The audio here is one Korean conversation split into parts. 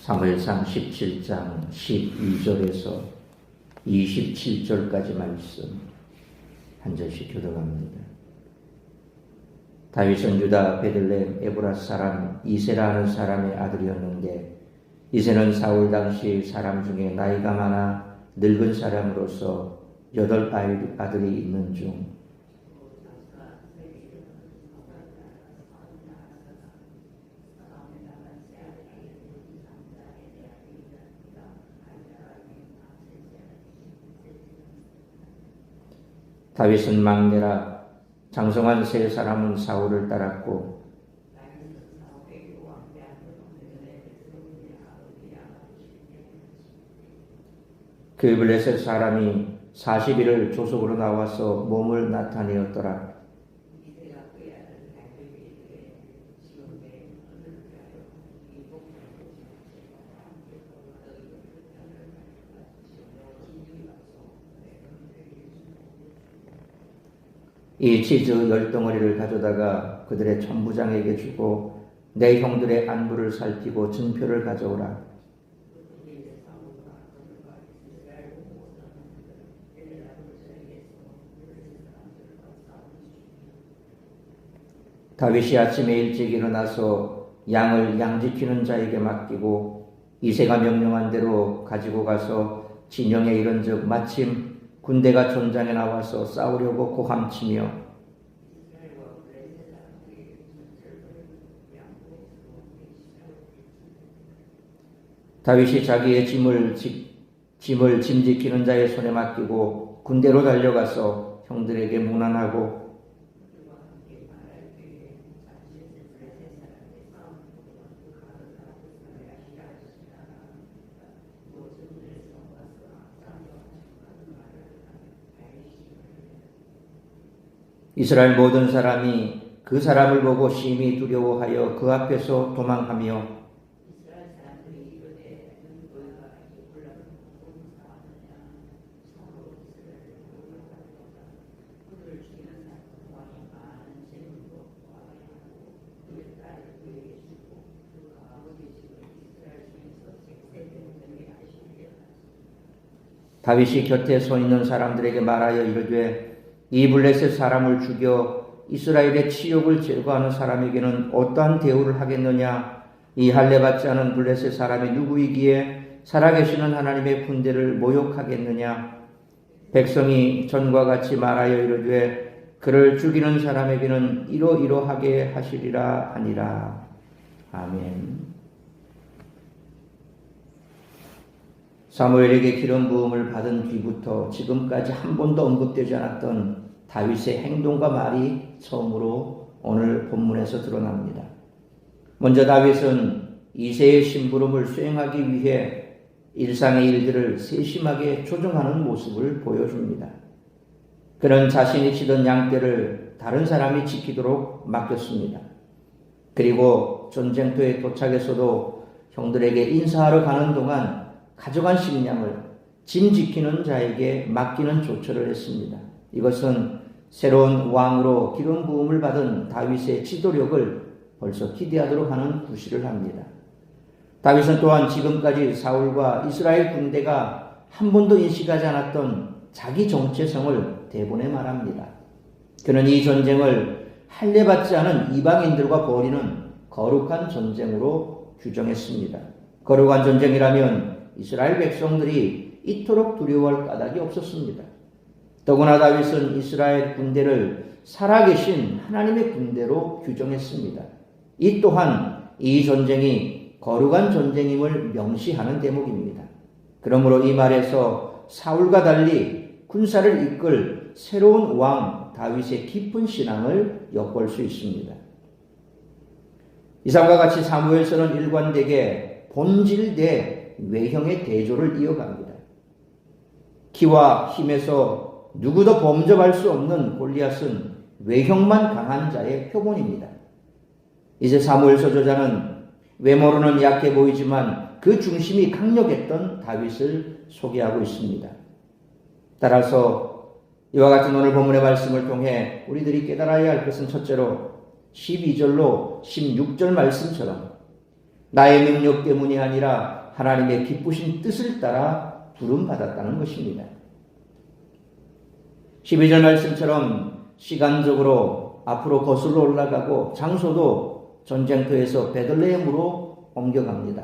사무엘상 17장 12절에서 27절까지 말씀 한 절씩 교독합니다. 다윗은 유다 베들레헴 에브라 사람 이세라 하는 사람의 아들이었는데, 이세는 사울 당시 사람 중에 나이가 많아 늙은 사람으로서 8 아들이 있는 중 다윗은 막내라. 장성한 3 사람은 사울을 따랐고, 그 블레셋 사람이 40일을 조속으로 나와서 몸을 나타내었더라. 이 치즈 10덩어리를 가져다가 그들의 천부장에게 주고, 내 형들의 안부를 살피고 증표를 가져오라. 다윗이 아침에 일찍 일어나서 양을 양지키는 자에게 맡기고, 이새가 명령한 대로 가지고 가서 진영에 이른즉 마침 군대가 전장에 나와서 싸우려고 고함치며 다윗이 자기의 짐을 짐지키는 자의 손에 맡기고 군대로 달려가서 형들에게 문안하고, 이스라엘 모든 사람이 그 사람을 보고 심히 두려워하여 그 앞에서 도망하며, 다윗이 곁에 서 있는 사람들에게 말하여 이르되, 이 블레셋 사람을 죽여 이스라엘의 치욕을 제거하는 사람에게는 어떠한 대우를 하겠느냐? 이 할례받지 않은 블레셋 사람이 누구이기에 살아계시는 하나님의 군대를 모욕하겠느냐? 백성이 전과 같이 말하여 이르되, 그를 죽이는 사람에게는 이러이러하게 하시리라 하니라. 아멘. 사무엘에게 기름 부음을 받은 뒤부터 지금까지 한 번도 언급되지 않았던 다윗의 행동과 말이 처음으로 오늘 본문에서 드러납니다. 먼저 다윗은 이새의 심부름을 수행하기 위해 일상의 일들을 세심하게 조정하는 모습을 보여줍니다. 그는 자신이 치던 양떼를 다른 사람이 지키도록 맡겼습니다. 그리고 전쟁터에 도착해서도 형들에게 인사하러 가는 동안 가져간 식량을 짐 지키는 자에게 맡기는 조처를 했습니다. 이것은 새로운 왕으로 기름 부음을 받은 다윗의 지도력을 벌써 기대하도록 하는 구실을 합니다. 다윗은 또한 지금까지 사울과 이스라엘 군대가 한 번도 인식하지 않았던 자기 정체성을 대본에 말합니다. 그는 이 전쟁을 할례받지 않은 이방인들과 벌이는 거룩한 전쟁으로 규정했습니다. 거룩한 전쟁이라면 이스라엘 백성들이 이토록 두려워할 까닭이 없었습니다. 더구나 다윗은 이스라엘 군대를 살아계신 하나님의 군대로 규정했습니다. 이 또한 이 전쟁이 거룩한 전쟁임을 명시하는 대목입니다. 그러므로 이 말에서 사울과 달리 군사를 이끌 새로운 왕 다윗의 깊은 신앙을 엿볼 수 있습니다. 이상과 같이 사무엘서는 일관되게 본질 대 외형의 대조를 이어갑니다. 키와 힘에서 누구도 범접할 수 없는 골리앗은 외형만 강한 자의 표본입니다. 이제 사무엘서 저자는 외모로는 약해 보이지만 그 중심이 강력했던 다윗을 소개하고 있습니다. 따라서 이와 같은 오늘 본문의 말씀을 통해 우리들이 깨달아야 할 것은 첫째로 12절로 16절 말씀처럼 나의 능력 때문이 아니라 하나님의 기쁘신 뜻을 따라 부름받았다는 것입니다. 12절 말씀처럼 시간적으로 앞으로 거슬러 올라가고 장소도 전쟁터에서 베들레헴으로 옮겨갑니다.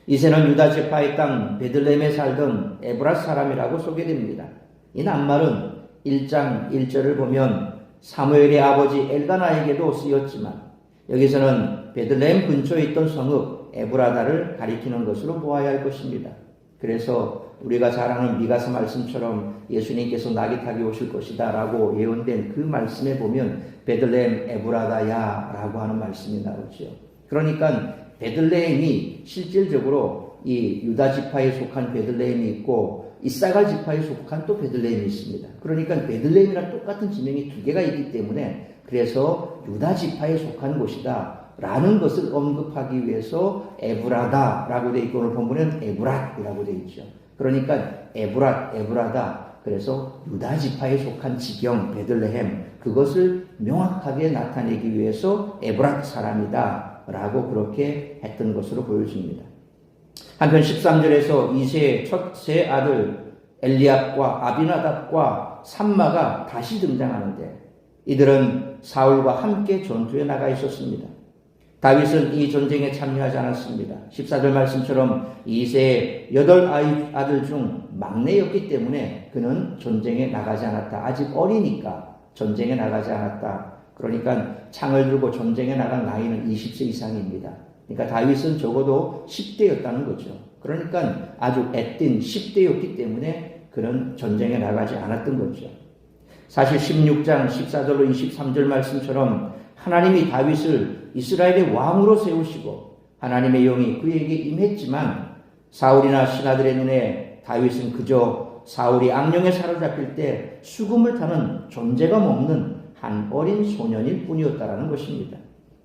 이새는 유다 지파의 땅 베들레헴에 살던 에브라 사람이라고 소개됩니다. 이 낱말은 1장 1절을 보면 사무엘의 아버지 엘가나에게도 쓰였지만 여기서는 베들레헴 근처에 있던 성읍 에브라다를 가리키는 것으로 보아야 할 것입니다. 그래서 우리가 잘 아는 미가서 말씀처럼 예수님께서 나귀 타기 오실 것이다 라고 예언된 그 말씀에 보면 베들레헴 에브라다야 라고 하는 말씀이 나오죠. 그러니까 베들레헴이 실질적으로 이 유다 지파에 속한 베들레헴이 있고 이사갈 지파에 속한 또 베들레헴이 있습니다. 그러니까 베들레헴이랑 똑같은 지명이 두 개가 있기 때문에 그래서 유다 지파에 속한 곳이다 라는 것을 언급하기 위해서 에브라다라고 되어 있고 오늘 본문은 에브랏이라고 되어 있죠. 그러니까 에브랏, 에브라다, 그래서 유다 지파에 속한 지경 베들레헴, 그것을 명확하게 나타내기 위해서 에브랏 사람이다 라고 그렇게 했던 것으로 보여집니다. 한편 13절에서 이새의 첫 세 아들 엘리압과 아비나답과 삼마가 다시 등장하는데 이들은 사울과 함께 전투에 나가 있었습니다. 다윗은 이 전쟁에 참여하지 않았습니다. 14절 말씀처럼 이새의 8 아들 중 막내였기 때문에 그는 전쟁에 나가지 않았다. 아직 어리니까 전쟁에 나가지 않았다. 그러니까 창을 들고 전쟁에 나간 나이는 20세 이상입니다. 그러니까 다윗은 적어도 10대였다는 거죠. 그러니까 아주 애띤 10대였기 때문에 그는 전쟁에 나가지 않았던 거죠. 사실 16장 14절로 23절 말씀처럼 하나님이 다윗을 이스라엘의 왕으로 세우시고 하나님의 영이 그에게 임했지만 사울이나 신하들의 눈에 다윗은 그저 사울이 악령에 사로잡힐 때 수금을 타는 존재감 없는 한 어린 소년일 뿐이었다라는 것입니다.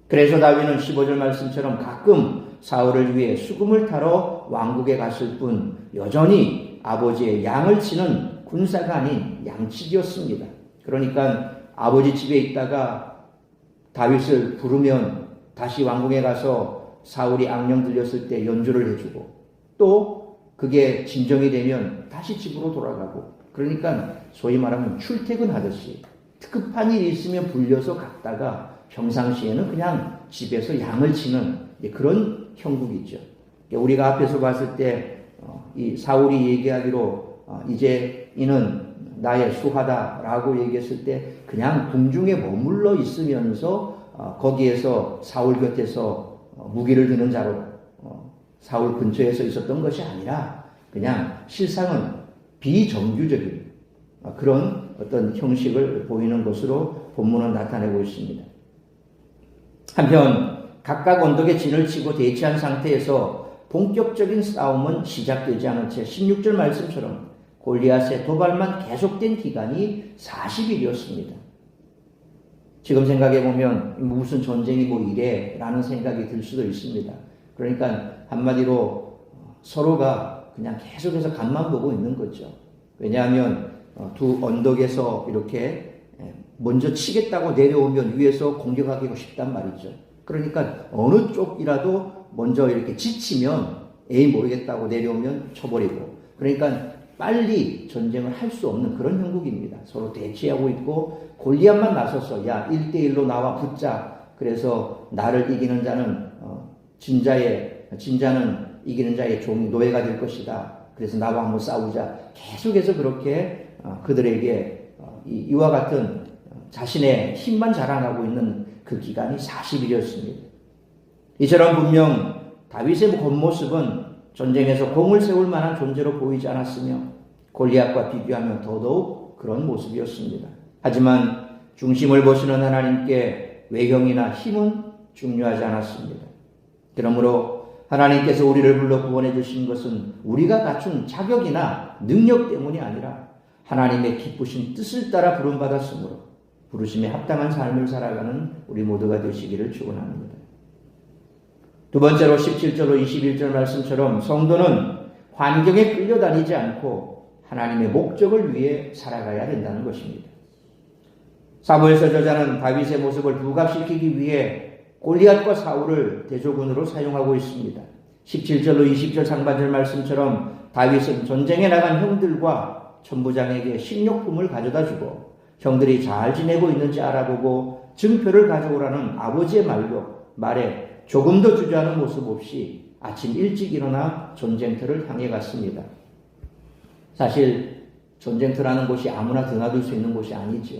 그래서 다윗은 15절 말씀처럼 가끔 사울을 위해 수금을 타러 왕국에 갔을 뿐 여전히 아버지의 양을 치는 군사가 아닌 양치기였습니다. 그러니까 아버지 집에 있다가 다윗을 부르면 다시 왕궁에 가서 사울이 악령 들렸을 때 연주를 해주고 또 그게 진정이 되면 다시 집으로 돌아가고 그러니까 소위 말하면 출퇴근하듯이 급한 일이 있으면 불려서 갔다가 평상시에는 그냥 집에서 양을 치는 그런 형국이죠. 우리가 앞에서 봤을 때 이 사울이 얘기하기로 이제 이는 나의 수하다라고 얘기했을 때 그냥 궁중에 머물러 있으면서 거기에서 사울 곁에서 무기를 드는 자로 사울 근처에서 있었던 것이 아니라 그냥 실상은 비정규적인 그런 어떤 형식을 보이는 것으로 본문은 나타내고 있습니다. 한편 각각 언덕에 진을 치고 대치한 상태에서 본격적인 싸움은 시작되지 않은 채 16절 말씀처럼 골리앗의 도발만 계속된 기간이 40일이었습니다. 지금 생각해보면 무슨 전쟁이 뭐 이래 라는 생각이 들 수도 있습니다. 그러니까 한마디로 서로가 그냥 계속해서 간만 보고 있는 거죠. 왜냐하면 두 언덕에서 이렇게 먼저 치겠다고 내려오면 위에서 공격하기가 쉽단 말이죠. 그러니까 어느 쪽이라도 먼저 이렇게 지치면 에이 모르겠다고 내려오면 쳐버리고 그러니까 빨리 전쟁을 할 수 없는 그런 형국입니다. 서로 대치하고 있고 골리앗만 나서서 야 1대1로 나와 붙자. 그래서 나를 이기는 자는 진자는 이기는 자의 종이 노예가 될 것이다. 그래서 나와 한번 싸우자. 계속해서 그렇게 그들에게 이와 같은 자신의 힘만 자랑하고 있는 그 기간이 40일이었습니다. 이처럼 분명 다윗의 겉모습은 전쟁에서 공을 세울 만한 존재로 보이지 않았으며 골리앗과 비교하면 더더욱 그런 모습이었습니다. 하지만 중심을 보시는 하나님께 외형이나 힘은 중요하지 않았습니다. 그러므로 하나님께서 우리를 불러 구원해 주신 것은 우리가 갖춘 자격이나 능력 때문이 아니라 하나님의 기쁘신 뜻을 따라 부름받았으므로 부르심에 합당한 삶을 살아가는 우리 모두가 되시기를 축원합니다. 두 번째로 17절로 21절 말씀처럼 성도는 환경에 끌려다니지 않고 하나님의 목적을 위해 살아가야 된다는 것입니다. 사무엘서 저자는 다윗의 모습을 부각시키기 위해 골리앗과 사울을 대조군으로 사용하고 있습니다. 17절로 20절 상반절 말씀처럼 다윗은 전쟁에 나간 형들과 천부장에게 식료품을 가져다 주고 형들이 잘 지내고 있는지 알아보고 증표를 가져오라는 아버지의 말에 조금도 주저하는 모습 없이 아침 일찍 일어나 전쟁터를 향해 갔습니다. 사실 전쟁터라는 곳이 아무나 드나들 수 있는 곳이 아니죠.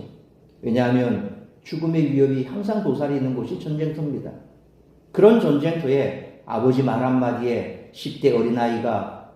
왜냐하면 죽음의 위협이 항상 도사리 있는 곳이 전쟁터입니다. 그런 전쟁터에 아버지 말 한마디에 10대 어린아이가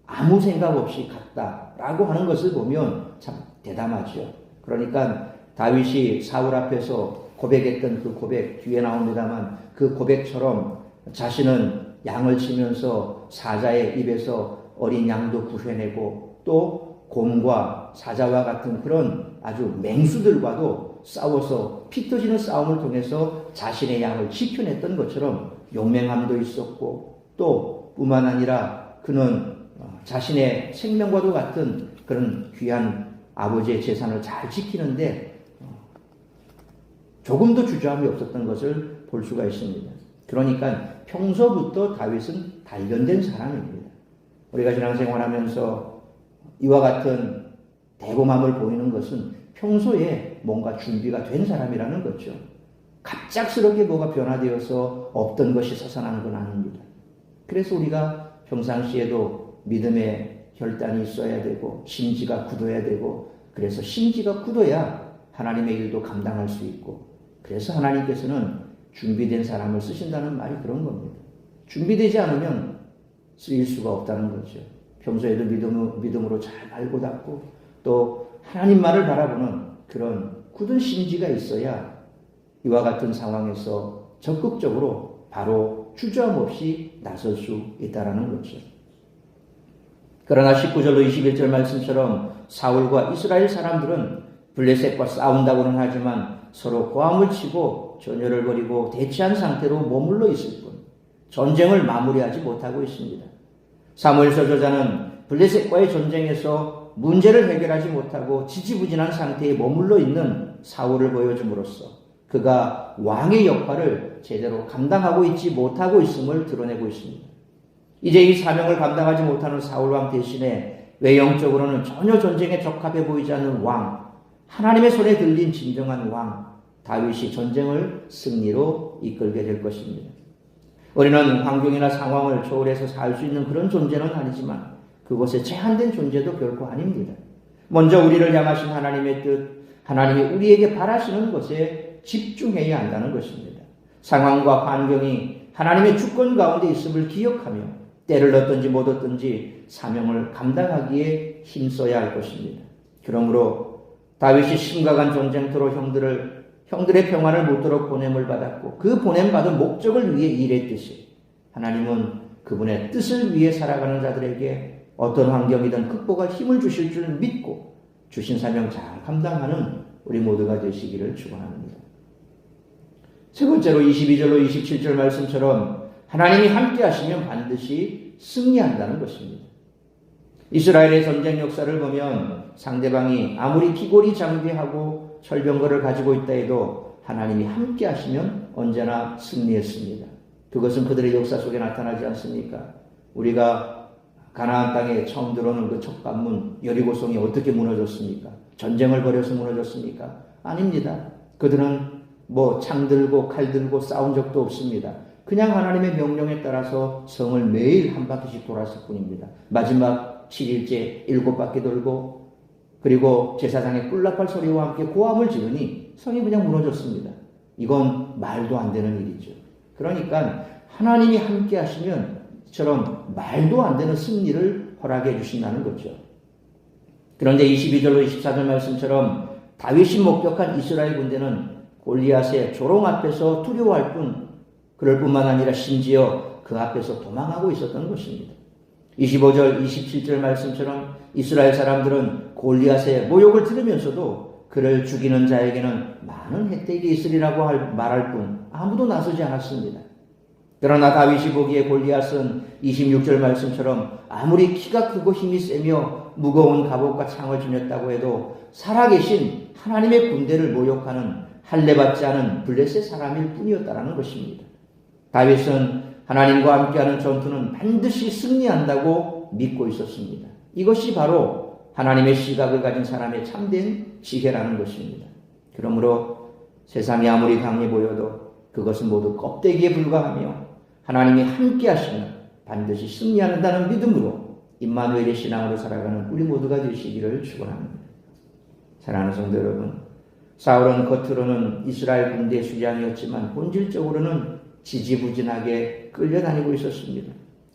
아무 생각 없이 갔다라고 하는 것을 보면 참 대담하죠. 그러니까 다윗이 사울 앞에서 고백했던 그 고백 뒤에 나옵니다만 그 고백처럼 자신은 양을 치면서 사자의 입에서 어린 양도 구해내고 또 곰과 사자와 같은 그런 아주 맹수들과도 싸워서 피 터지는 싸움을 통해서 자신의 양을 지켜냈던 것처럼 용맹함도 있었고 또 뿐만 아니라 그는 자신의 생명과도 같은 그런 귀한 아버지의 재산을 잘 지키는데 조금도 주저함이 없었던 것을 볼 수가 있습니다. 그러니까 평소부터 다윗은 단련된 사람입니다. 우리가 신앙생활하면서 이와 같은 대범함을 보이는 것은 평소에 뭔가 준비가 된 사람이라는 거죠. 갑작스럽게 뭐가 변화되어서 없던 것이 솟아나는 건 아닙니다. 그래서 우리가 평상시에도 믿음의 혈단이 있어야 되고 심지가 굳어야 되고 그래서 심지가 굳어야 하나님의 일도 감당할 수 있고 그래서 하나님께서는 준비된 사람을 쓰신다는 말이 그런 겁니다. 준비되지 않으면 쓰일 수가 없다는 거죠. 평소에도 믿음으로 잘 알고 닦고 또 하나님만을 바라보는 그런 굳은 심지가 있어야 이와 같은 상황에서 적극적으로 바로 주저함 없이 나설 수 있다는 거죠. 그러나 19절로 21절 말씀처럼 사울과 이스라엘 사람들은 블레셋과 싸운다고는 하지만 서로 고함을 치고 전열을 벌이고 대치한 상태로 머물러 있을 뿐 전쟁을 마무리하지 못하고 있습니다. 사무엘서 저자는 블레셋과의 전쟁에서 문제를 해결하지 못하고 지지부진한 상태에 머물러 있는 사울을 보여줌으로써 그가 왕의 역할을 제대로 감당하고 있지 못하고 있음을 드러내고 있습니다. 이제 이 사명을 감당하지 못하는 사울왕 대신에 외형적으로는 전혀 전쟁에 적합해 보이지 않는 왕, 하나님의 손에 들린 진정한 왕, 다윗이 전쟁을 승리로 이끌게 될 것입니다. 우리는 환경이나 상황을 초월해서 살 수 있는 그런 존재는 아니지만 그것에 제한된 존재도 결코 아닙니다. 먼저 우리를 향하신 하나님의 뜻, 하나님이 우리에게 바라시는 것에 집중해야 한다는 것입니다. 상황과 환경이 하나님의 주권 가운데 있음을 기억하며 때를 얻든지 못 얻든지 사명을 감당하기에 힘써야 할 것입니다. 그러므로 다윗이 심각한 전쟁터로 형들의 평안을 묻도록 보냄을 받았고 그 보냄받은 목적을 위해 일했듯이 하나님은 그분의 뜻을 위해 살아가는 자들에게 어떤 환경이든 극복할 힘을 주실 줄 믿고 주신 사명 잘 감당하는 우리 모두가 되시기를 축원합니다. 세 번째로 22절로 27절 말씀처럼 하나님이 함께 하시면 반드시 승리한다는 것입니다. 이스라엘의 전쟁 역사를 보면 상대방이 아무리 기골이 장비하고 철병거를 가지고 있다 해도 하나님이 함께 하시면 언제나 승리했습니다. 그것은 그들의 역사 속에 나타나지 않습니까? 우리가 가나안 땅에 처음 들어오는 그 첫 관문 여리고성이 어떻게 무너졌습니까? 전쟁을 벌여서 무너졌습니까? 아닙니다. 그들은 창 들고 칼 들고 싸운 적도 없습니다. 그냥 하나님의 명령에 따라서 성을 매일 한 바퀴씩 돌았을 뿐입니다. 마지막 7일째 7바퀴 돌고 그리고 제사장의 꿀나팔 소리와 함께 고함을 지르니 성이 그냥 무너졌습니다. 이건 말도 안 되는 일이죠. 그러니까 하나님이 함께 하시면 이처럼 말도 안 되는 승리를 허락해 주신다는 거죠. 그런데 22절로 24절 말씀처럼 다윗이 목격한 이스라엘 군대는 골리앗의 조롱 앞에서 두려워할 뿐 그럴 뿐만 아니라 심지어 그 앞에서 도망하고 있었던 것입니다. 25절 27절 말씀처럼 이스라엘 사람들은 골리앗의 모욕을 들으면서도 그를 죽이는 자에게는 많은 혜택이 있으리라고 말할 뿐 아무도 나서지 않았습니다. 그러나 다윗이 보기에 골리앗은 26절 말씀처럼 아무리 키가 크고 힘이 세며 무거운 갑옷과 창을 지녔다고 해도 살아계신 하나님의 군대를 모욕하는 할례받지 않은 블레셋 사람일 뿐이었다라는 것입니다. 다윗은 하나님과 함께하는 전투는 반드시 승리한다고 믿고 있었습니다. 이것이 바로 하나님의 시각을 가진 사람의 참된 지혜라는 것입니다. 그러므로 세상이 아무리 강해 보여도 그것은 모두 껍데기에 불과하며 하나님이 함께 하시면 반드시 승리한다는 믿음으로 임마누엘의 신앙으로 살아가는 우리 모두가 되시기를 축원합니다. 사랑하는 성도 여러분, 사울은 겉으로는 이스라엘 군대의 수장이었지만 본질적으로는 지지부진하게 끌려다니고 있었습니다.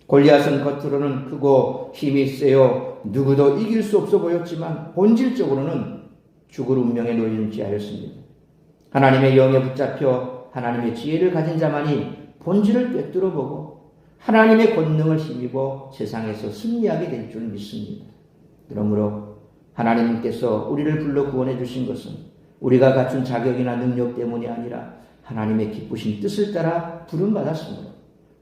골리앗은 겉으로는 크고 힘이 세요 누구도 이길 수 없어 보였지만 본질적으로는 죽을 운명에 놓인 자였습니다. 하나님의 영에 붙잡혀 하나님의 지혜를 가진 자만이 본질을 꿰뚫어 보고 하나님의 권능을 힘입어 세상에서 승리하게 될 줄 믿습니다. 그러므로 하나님께서 우리를 불러 구원해 주신 것은 우리가 갖춘 자격이나 능력 때문이 아니라 하나님의 기쁘신 뜻을 따라 부름받았으므로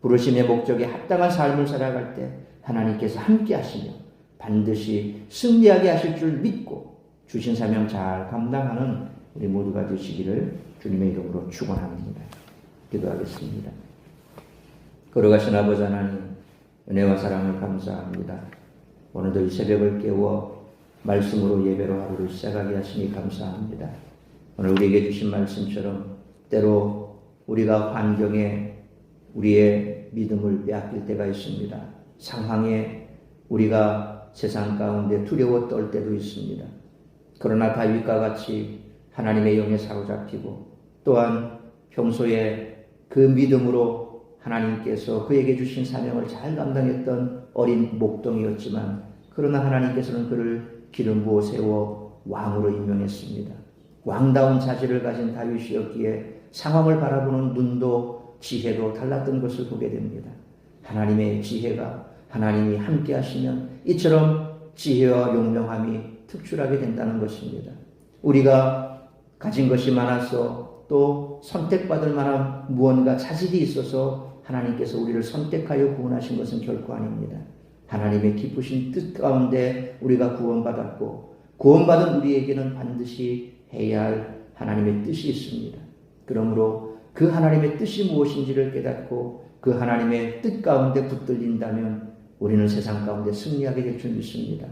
부르심의 목적에 합당한 삶을 살아갈 때 하나님께서 함께 하시며 반드시 승리하게 하실 줄 믿고 주신 사명 잘 감당하는 우리 모두가 되시기를 주님의 이름으로 축원합니다. 기도하겠습니다. 걸어가신 아버지 하나님, 은혜와 사랑을 감사합니다. 오늘도 이 새벽을 깨워 말씀으로 예배로 하루를 시작하게 하시니 감사합니다. 오늘 우리에게 주신 말씀처럼 때로 우리가 환경에 우리의 믿음을 빼앗길 때가 있습니다. 상황에 우리가 세상 가운데 두려워 떨 때도 있습니다. 그러나 다윗과 같이 하나님의 영에 사로잡히고 또한 평소에 그 믿음으로 하나님께서 그에게 주신 사명을 잘 감당했던 어린 목동이었지만 그러나 하나님께서는 그를 기름 부어 세워 왕으로 임명했습니다. 왕다운 자질을 가진 다윗이었기에 상황을 바라보는 눈도 지혜도 달랐던 것을 보게 됩니다. 하나님의 지혜가 하나님이 함께 하시면 이처럼 지혜와 용명함이 특출하게 된다는 것입니다. 우리가 가진 것이 많아서 또 선택받을 만한 무언가 자질이 있어서 하나님께서 우리를 선택하여 구원하신 것은 결코 아닙니다. 하나님의 기쁘신 뜻 가운데 우리가 구원받았고 구원받은 우리에게는 반드시 해야 할 하나님의 뜻이 있습니다. 그러므로 그 하나님의 뜻이 무엇인지를 깨닫고 그 하나님의 뜻 가운데 붙들린다면 우리는 세상 가운데 승리하게 될 줄 믿습니다.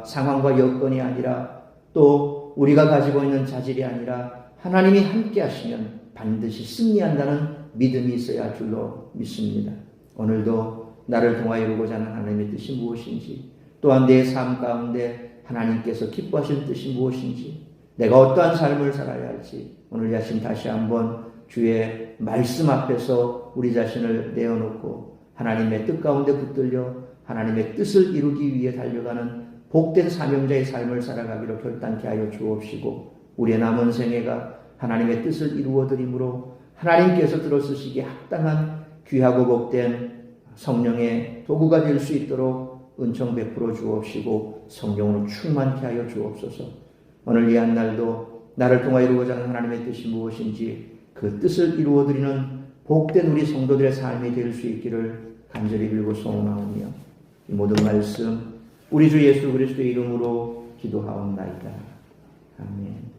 상황과 여건이 아니라 또 우리가 가지고 있는 자질이 아니라 하나님이 함께 하시면 반드시 승리한다는 믿음이 있어야 할 줄로 믿습니다. 오늘도 나를 통하여 이루고자 하는 하나님의 뜻이 무엇인지 또한 내 삶 가운데 하나님께서 기뻐하시는 뜻이 무엇인지 내가 어떠한 삶을 살아야 할지 오늘 자신 다시 한번 주의 말씀 앞에서 우리 자신을 내어놓고 하나님의 뜻 가운데 붙들려 하나님의 뜻을 이루기 위해 달려가는 복된 사명자의 삶을 살아가기로 결단케 하여 주옵시고 우리의 남은 생애가 하나님의 뜻을 이루어드림으로 하나님께서 들어쓰시기에 합당한 귀하고 복된 성령의 도구가 될 수 있도록 은총 베풀어 주옵시고 성령으로 충만케 하여 주옵소서. 오늘 이 한날도 나를 통하여 이루고자 하는 하나님의 뜻이 무엇인지 그 뜻을 이루어드리는 복된 우리 성도들의 삶이 될 수 있기를 간절히 빌고 소원하오며 이 모든 말씀 우리 주 예수 그리스도의 이름으로 기도하옵나이다. 아멘.